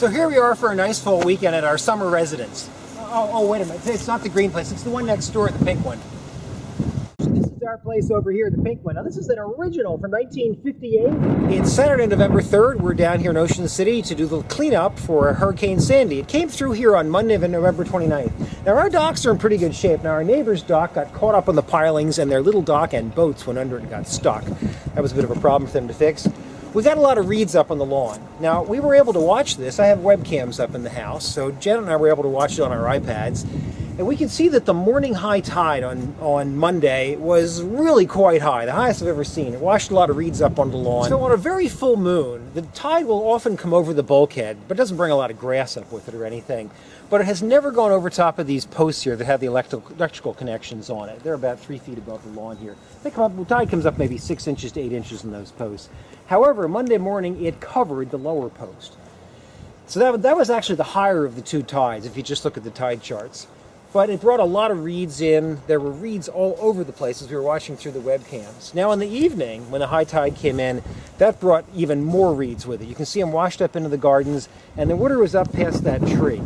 So here we are for a nice full weekend at our summer residence. Oh, wait a minute. It's not the green place. It's the one next door, the pink one. This is our place over here, the pink one. Now, this is an original from 1958. It's Saturday, November 3rd. We're down here in Ocean City to do the cleanup for Hurricane Sandy. It came through here on Monday, November 29th. Now, our docks are in pretty good shape. Now, our neighbor's dock got caught up on the pilings, and their little dock and boats went under and got stuck. That was a bit of a problem for them to fix. We got a lot of reeds up on the lawn. Now, we were able to watch this. I have webcams up in the house, so Jen and I were able to watch it on our iPads. And we can see that the morning high tide on Monday was really quite high, the highest I've ever seen. It washed a lot of reeds up on the lawn. So on a very full moon, the tide will often come over the bulkhead, but it doesn't bring a lot of grass up with it or anything. But it has never gone over top of these posts here that have the electrical connections on it. They're about 3 feet above the lawn here. They come up, the tide comes up maybe 6 inches to 8 inches in those posts. However, Monday morning, it covered the lower post. So that was actually the higher of the two tides, if you just look at the tide charts. But it brought a lot of reeds in. There were reeds all over the place as we were watching through the webcams. Now in the evening, when the high tide came in, that brought even more reeds with it. You can see them washed up into the gardens, and the water was up past that tree.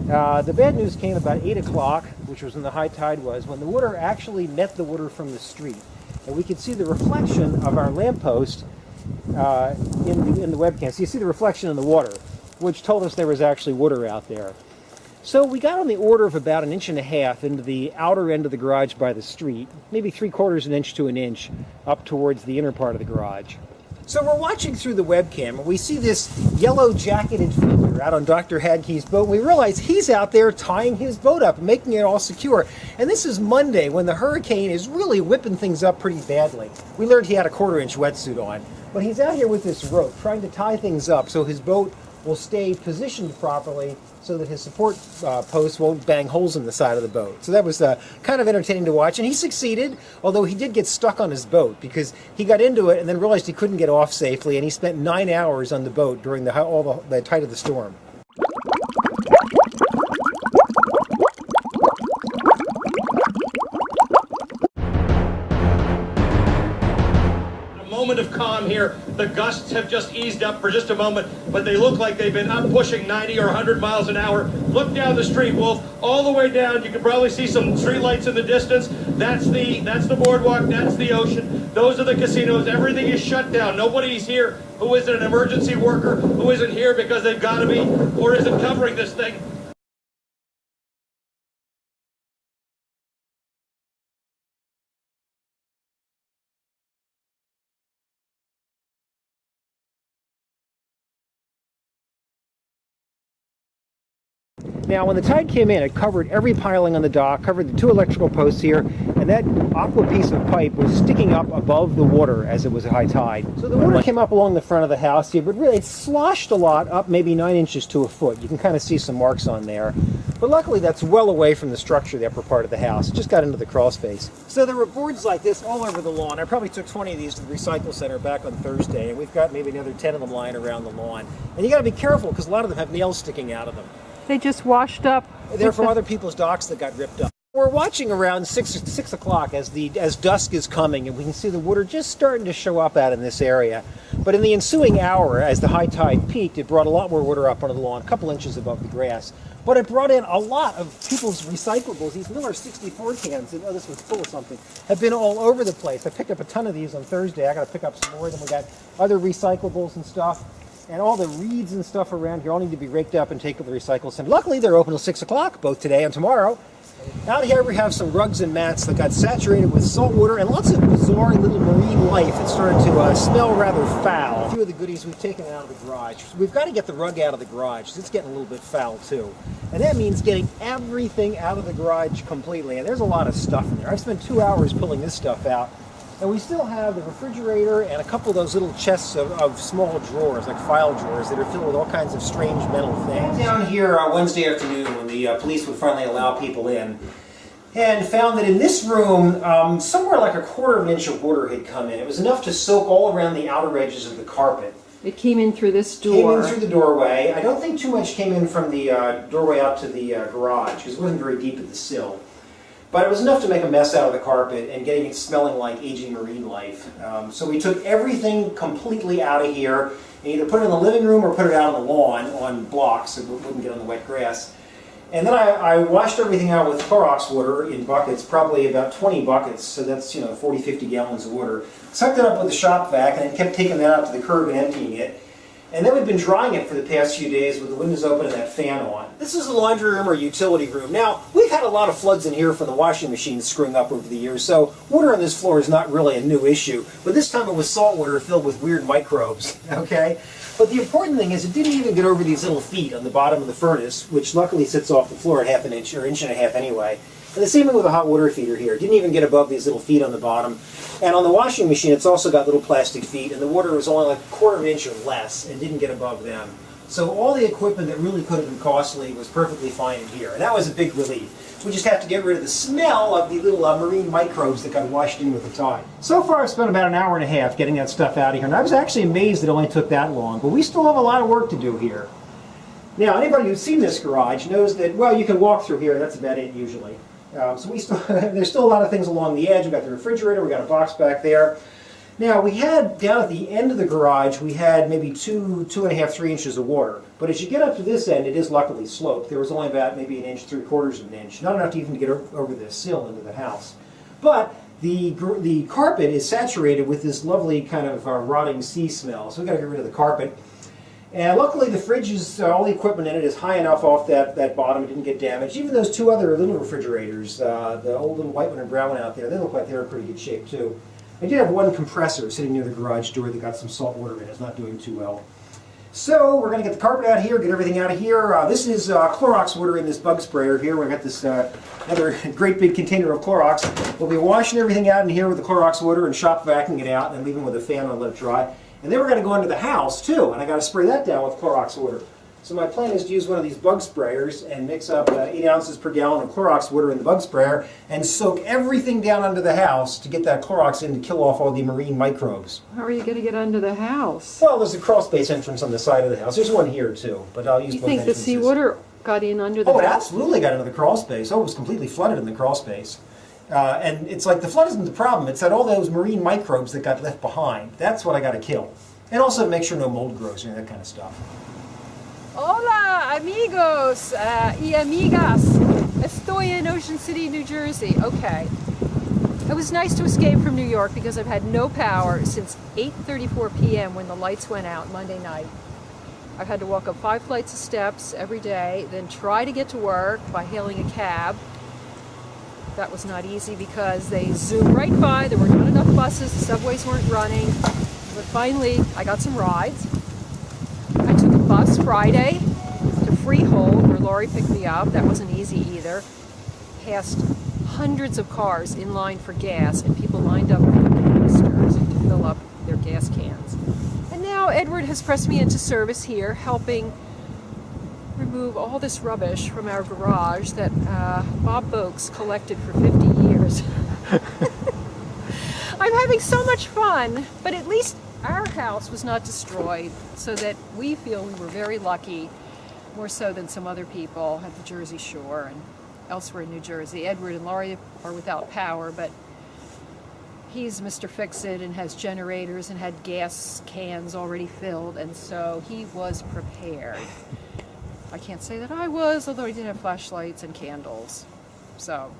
The bad news came about 8 o'clock, which was when the high tide was, when the water actually met the water from the street. And we could see the reflection of our lamppost in the webcam. So you see the reflection in the water, which told us there was actually water out there. So we got on the order of about 1.5 inches into the outer end of the garage by the street, maybe 3/4 inch to an inch up towards the inner part of the garage. So we're watching through the webcam, and we see this yellow jacketed figure out on Dr. Hadkey's boat, and we realize he's out there tying his boat up and making it all secure. And this is Monday, when the hurricane is really whipping things up pretty badly. We learned he had a 1/4 inch wetsuit on, but he's out here with this rope trying to tie things up so his boat will stay positioned properly so that his support posts won't bang holes in the side of the boat. So that was kind of entertaining to watch, and he succeeded, although he did get stuck on his boat because he got into it and then realized he couldn't get off safely, and he spent 9 hours on the boat during the height of the storm. Moment of calm here. The gusts have just eased up for just a moment, but they look like they've been up pushing 90 or 100 miles an hour. Look down the street, Wolf, all the way down. You can probably see some street lights in the distance. That's the boardwalk, that's the ocean. Those are the casinos. Everything is shut down. Nobody's here who isn't an emergency worker, who isn't here because they've got to be, or isn't covering this thing. Now, when the tide came in, it covered every piling on the dock, covered the 2 electrical posts here, and that aqua piece of pipe was sticking up above the water as it was a high tide. So the water came up along the front of the house here, but really it sloshed a lot up maybe 9 inches to a foot. You can kind of see some marks on there. But luckily that's well away from the structure, the upper part of the house. It just got into the crawl space. So there were boards like this all over the lawn. I probably took 20 of these to the recycle center back on Thursday, and we've got maybe another 10 of them lying around the lawn. And you got to be careful because a lot of them have nails sticking out of them. They just washed up. They're from other people's docks that got ripped up. We're watching around 6 o'clock as dusk is coming, and we can see the water just starting to show up out in this area. But in the ensuing hour, as the high tide peaked, it brought a lot more water up onto the lawn, a couple inches above the grass. But it brought in a lot of people's recyclables. These Miller 64 cans, oh, this was full of something, have been all over the place. I picked up a ton of these on Thursday. I got to pick up some more. Then we got other recyclables and stuff. And all the reeds and stuff around here all need to be raked up and taken to the recycle center. Luckily, they're open till 6 o'clock, both today and tomorrow. Out here we have some rugs and mats that got saturated with salt water and lots of bizarre little marine life that started to smell rather foul. A few of the goodies we've taken out of the garage. We've got to get the rug out of the garage because it's getting a little bit foul too. And that means getting everything out of the garage completely. And there's a lot of stuff in there. I've spent 2 hours pulling this stuff out. And we still have the refrigerator and a couple of those little chests of small drawers, like file drawers, that are filled with all kinds of strange metal things. Down here Wednesday afternoon when the police would finally allow people in, and found that in this room, somewhere like 1/4 inch of water had come in. It was enough to soak all around the outer edges of the carpet. It came in through this door. Came in through the doorway. I don't think too much came in from the doorway out to the garage, because it wasn't very deep at the sill. But it was enough to make a mess out of the carpet and getting it smelling like aging marine life. So we took everything completely out of here, and either put it in the living room or put it out on the lawn on blocks so it wouldn't get on the wet grass. And then I washed everything out with Clorox water in buckets, probably about 20 buckets, so that's 40, 50 gallons of water. Sucked it up with a shop vac and then kept taking that out to the curb and emptying it. And then we've been drying it for the past few days with the windows open and that fan on. This is the laundry room or utility room. Now, we've had a lot of floods in here from the washing machine screwing up over the years, so water on this floor is not really a new issue. But this time it was salt water filled with weird microbes, okay? But the important thing is it didn't even get over these little feet on the bottom of the furnace, which luckily sits off the floor at half an inch or inch and a half anyway. And the same thing with the hot water feeder here. It didn't even get above these little feet on the bottom. And on the washing machine, it's also got little plastic feet, and the water was only like a quarter of an inch or less and didn't get above them. So all the equipment that really could have been costly was perfectly fine in here, and that was a big relief. We just have to get rid of the smell of the little marine microbes that got washed in with the tide. So far, I've spent about an hour and a half getting that stuff out of here, and I was actually amazed it only took that long, but we still have a lot of work to do here. Now, anybody who's seen this garage knows that, well, you can walk through here, that's about it usually. So there's still a lot of things along the edge. We've got the refrigerator, we've got a box back there. Now, we had, down at the end of the garage, we had maybe 2.5, 3 inches of water. But as you get up to this end, it is luckily sloped. There was only about maybe an inch, 3/4 of an inch. Not enough to even get over the sill into the house. But the carpet is saturated with this lovely kind of rotting sea smell. So we've got to get rid of the carpet. And luckily the fridge is, all the equipment in it is high enough off that bottom, it didn't get damaged. Even those two other little refrigerators, the old little white one and brown one out there, they look like they're in pretty good shape too. I did have one compressor sitting near the garage door that got some salt water in it. It's not doing too well. So we're going to get the carpet out here, get everything out of here. This is Clorox water in this bug sprayer here. We've got this another great big container of Clorox. We'll be washing everything out in here with the Clorox water and shop vacuuming it out and then leaving with a fan on and let it dry. And then we're going to go into the house too, and I got to spray that down with Clorox water. So my plan is to use one of these bug sprayers and mix up 8 ounces per gallon of Clorox water in the bug sprayer and soak everything down under the house to get that Clorox in to kill off all the marine microbes. How are you going to get under the house? Well, there's a crawl space entrance on the side of the house. There's one here too, but I'll use You both think the entrances. seawater got in under the Oh, it house? absolutely got into the crawl space. Oh, it was completely flooded in the crawl space. And it's like the flood isn't the problem. It's that all those marine microbes that got left behind. That's what I got to kill. And also make sure no mold grows or that kind of stuff. Hola, amigos y amigas. Estoy in Ocean City, New Jersey. Okay. It was nice to escape from New York because I've had no power since 8:34 p.m. when the lights went out Monday night. I've had to walk up 5 flights of steps every day, then try to get to work by hailing a cab. That was not easy because they zoomed right by. There were not enough buses. The subways weren't running. But finally, I got some rides. I took a bus Friday to Freehold, where Laurie picked me up. That wasn't easy either. Past hundreds of cars in line for gas, and people lined up with canisters to fill up their gas cans. And now Edward has pressed me into service here, helping remove all this rubbish from our garage that Bob Boakes collected for 50 years. I'm having so much fun, but at least our house was not destroyed, so that we feel we were very lucky, more so than some other people at the Jersey Shore and elsewhere in New Jersey. Edward and Laurie are without power, but he's Mr. Fix-It and has generators and had gas cans already filled, and so he was prepared. I can't say that I was, although I did have flashlights and candles. So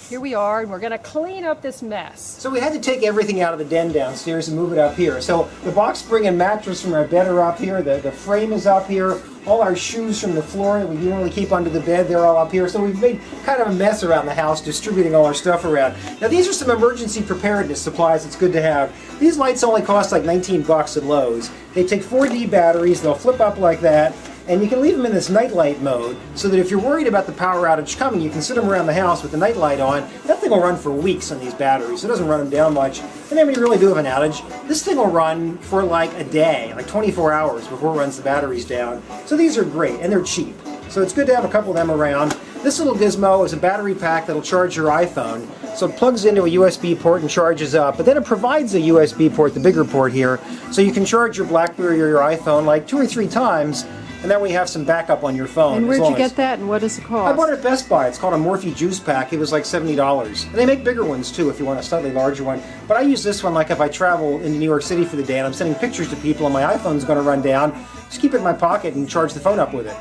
here we are, and we're going to clean up this mess. So we had to take everything out of the den downstairs and move it up here. So the box spring and mattress from our bed are up here. The frame is up here. All our shoes from the floor that we normally keep under the bed, they're all up here. So we've made kind of a mess around the house, distributing all our stuff around. Now these are some emergency preparedness supplies it's good to have. These lights only cost like 19 bucks at Lowe's. They take 4D batteries, they'll flip up like that, and you can leave them in this nightlight mode so that if you're worried about the power outage coming, you can sit them around the house with the nightlight on. That thing will run for weeks on these batteries. It doesn't run them down much. And then when you really do have an outage, this thing will run for like a day, like 24 hours before it runs the batteries down. So these are great, and they're cheap. So it's good to have a couple of them around. This little gizmo is a battery pack that'll charge your iPhone. So it plugs into a USB port and charges up, but then it provides a USB port, the bigger port here, so you can charge your BlackBerry or your iPhone like 2 or 3 times and that way you have some backup on your phone. And as where'd long you get as- that, and what does it I cost? bought it at Best Buy. It's called a Morphe Juice Pack. It was like $70. And they make bigger ones too if you want a slightly larger one. But I use this one like if I travel into New York City for the day and I'm sending pictures to people and my iPhone's going to run down, just keep it in my pocket and charge the phone up with it.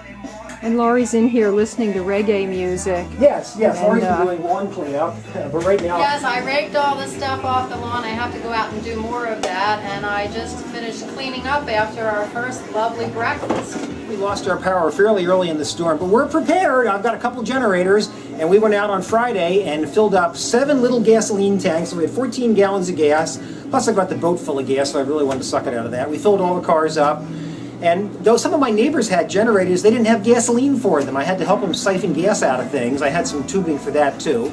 And Laurie's in here listening to reggae music. Yes, And, Laurie's been doing lawn cleanup, but right now... Yes, I raked all the stuff off the lawn. I have to go out and do more of that. And I just finished cleaning up after our first lovely breakfast. We lost our power fairly early in the storm, but we're prepared. I've got a couple generators, and we went out on Friday and filled up 7 little gasoline tanks. So we had 14 gallons of gas, plus I got the boat full of gas, so I really wanted to suck it out of that. We filled all the cars up. And though some of my neighbors had generators, they didn't have gasoline for them. I had to help them siphon gas out of things. I had some tubing for that too.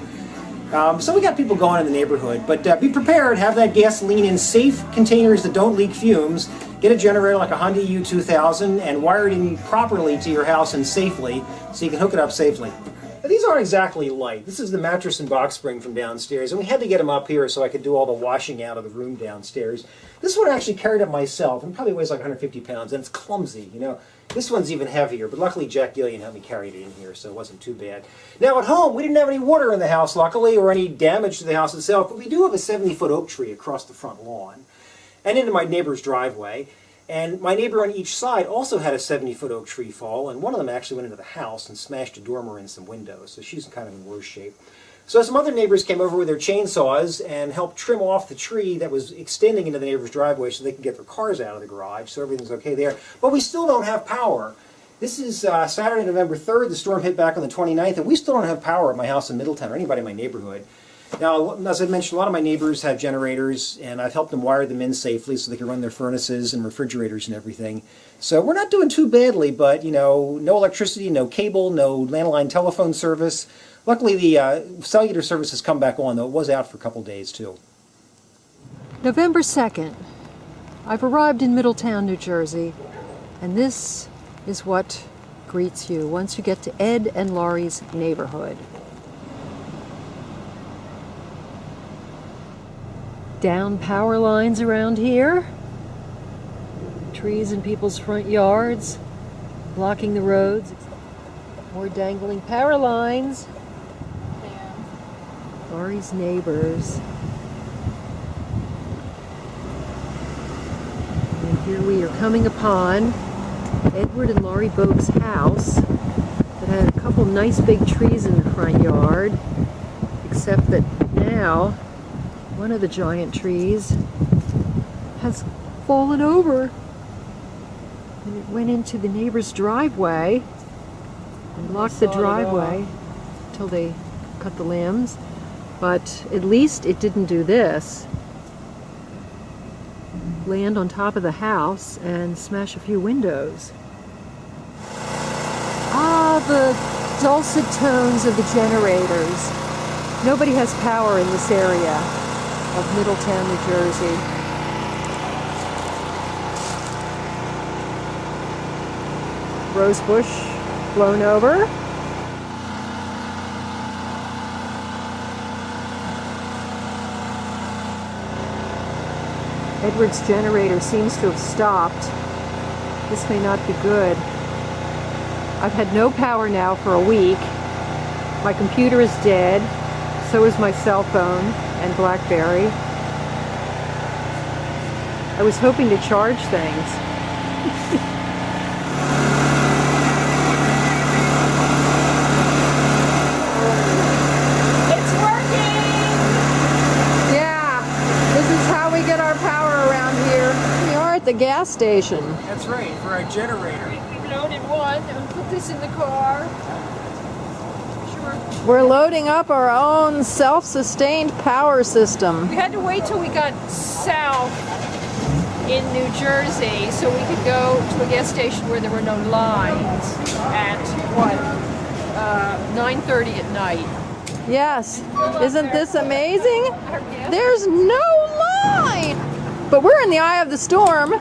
So we got people going in the neighborhood. But be prepared, have that gasoline in safe containers that don't leak fumes. Get a generator like a Honda U2000 and wire it in properly to your house and safely so you can hook it up safely. Now, these aren't exactly light. This is the mattress and box spring from downstairs, and we had to get them up here so I could do all the washing out of the room downstairs. This one I actually carried up myself, and probably weighs like 150 pounds, and it's clumsy, you know. This one's even heavier, but luckily Jack Gillian helped me carry it in here, so it wasn't too bad. Now at home, we didn't have any water in the house, luckily, or any damage to the house itself, but we do have a 70-foot oak tree across the front lawn, and into my neighbor's driveway. And my neighbor on each side also had a 70-foot oak tree fall, and one of them actually went into the house and smashed a dormer in some windows, so she's kind of in worse shape. So some other neighbors came over with their chainsaws and helped trim off the tree that was extending into the neighbor's driveway so they could get their cars out of the garage, so everything's okay there. But we still don't have power. This is Saturday, November 3rd. The storm hit back on the 29th, and we still don't have power at my house in Middletown or anybody in my neighborhood. Now, as I mentioned, a lot of my neighbors have generators, and I've helped them wire them in safely so they can run their furnaces and refrigerators and everything. So we're not doing too badly, but, you know, no electricity, no cable, no landline telephone service. Luckily, the cellular service has come back on, though it was out for a couple days, too. November 2nd. I've arrived in Middletown, New Jersey, and this is what greets you once you get to Ed and Laurie's neighborhood. Down power lines around here, trees in people's front yards, blocking the roads, more dangling power lines. Laurie's neighbors. And here we are coming upon Edward and Laurie Bogue's house that had a couple nice big trees in the front yard, except that now one of the giant trees has fallen over and it went into the neighbor's driveway and blocked the driveway until they cut the limbs. But at least it didn't do this. Land on top of the house and smash a few windows. Ah, the dulcet tones of the generators. Nobody has power in this area of Middletown, New Jersey. Rose bush blown over. Edward's generator seems to have stopped. This may not be good. I've had no power now for a week. My computer is dead. So is my cell phone and BlackBerry. I was hoping to charge things. It's working! Yeah, this is how we get our power around here. We are at the gas station. That's right, for our generator. We loaded one and put this in the car. Sure. We're loading up our own self-sustained power system. We had to wait till we got south in New Jersey so we could go to a gas station where there were no lines at 9:30 at night. Yes, isn't this amazing? There's no line! But we're in the eye of the storm.